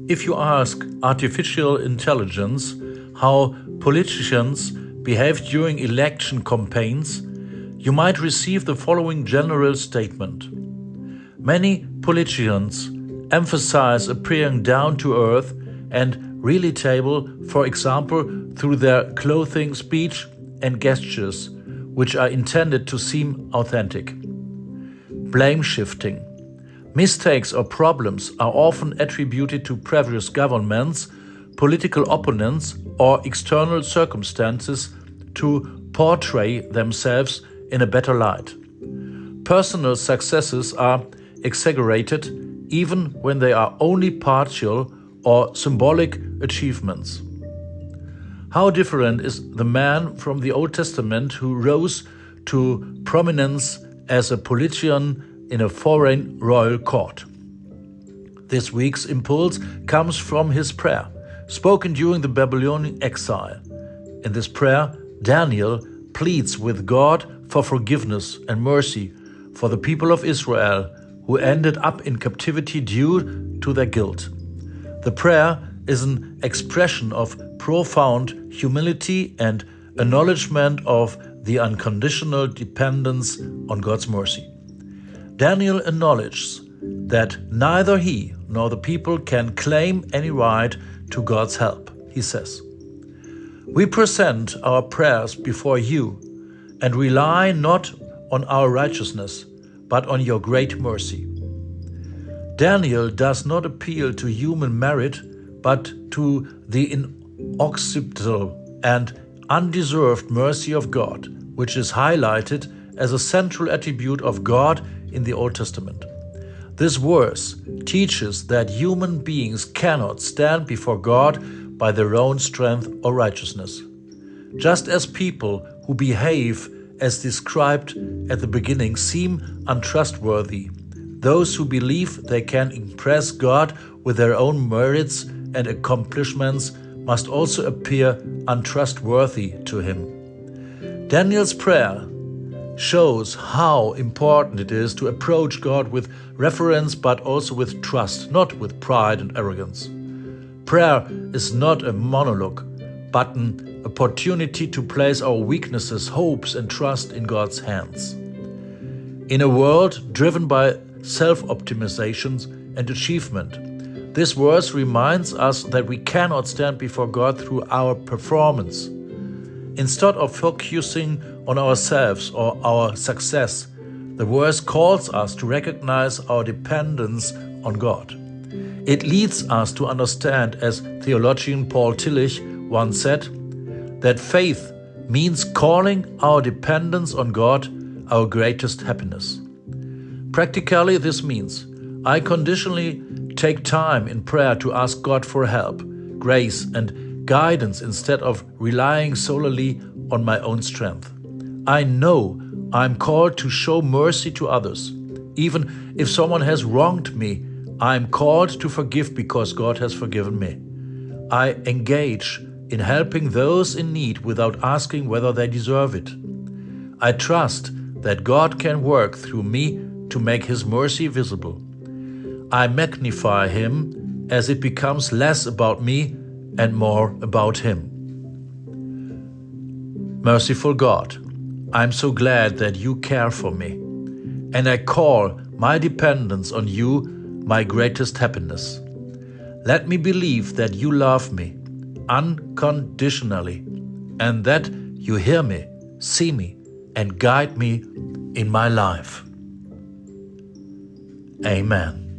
If you ask artificial intelligence how politicians behave during election campaigns, you might receive the following general statement. Many politicians emphasize appearing down to earth and relatable, for example, through their clothing, speech, and gestures, which are intended to seem authentic. Blame shifting. Mistakes or problems are often attributed to previous governments, political opponents, or external circumstances to portray themselves in a better light. Personal successes are exaggerated even when they are only partial or symbolic achievements. How different is the man from the Old Testament who rose to prominence as a politician in a foreign royal court. This week's impulse comes from his prayer, spoken during the Babylonian exile. In this prayer, Daniel pleads with God for forgiveness and mercy for the people of Israel who ended up in captivity due to their guilt. The prayer is an expression of profound humility and acknowledgement of the unconditional dependence on God's mercy. Daniel acknowledges that neither he nor the people can claim any right to God's help. He says, "We present our prayers before you and rely not on our righteousness, but on your great mercy." Daniel does not appeal to human merit, but to the inexhaustible and undeserved mercy of God, which is highlighted as a central attribute of God in the Old Testament. This verse teaches that human beings cannot stand before God by their own strength or righteousness. Just as people who behave as described at the beginning seem untrustworthy, those who believe they can impress God with their own merits and accomplishments must also appear untrustworthy to Him. Daniel's prayer shows how important it is to approach God with reverence but also with trust, not with pride and arrogance. Prayer is not a monologue, but an opportunity to place our weaknesses, hopes, and trust in God's hands. In a world driven by self-optimizations and achievement, this verse reminds us that we cannot stand before God through our performance. Instead of focusing on ourselves or our success, the verse calls us to recognize our dependence on God. It leads us to understand, as theologian Paul Tillich once said, that faith means calling our dependence on God our greatest happiness. Practically, this means I conditionally take time in prayer to ask God for help, grace, and guidance instead of relying solely on my own strength. I know I'm called to show mercy to others. Even if someone has wronged me, I'm called to forgive because God has forgiven me. I engage in helping those in need without asking whether they deserve it. I trust that God can work through me to make His mercy visible. I magnify Him as it becomes less about me and more about Him. Merciful God, I'm so glad that you care for me, and I call my dependence on you my greatest happiness. Let me believe that you love me unconditionally, and that you hear me, see me, and guide me in my life. Amen.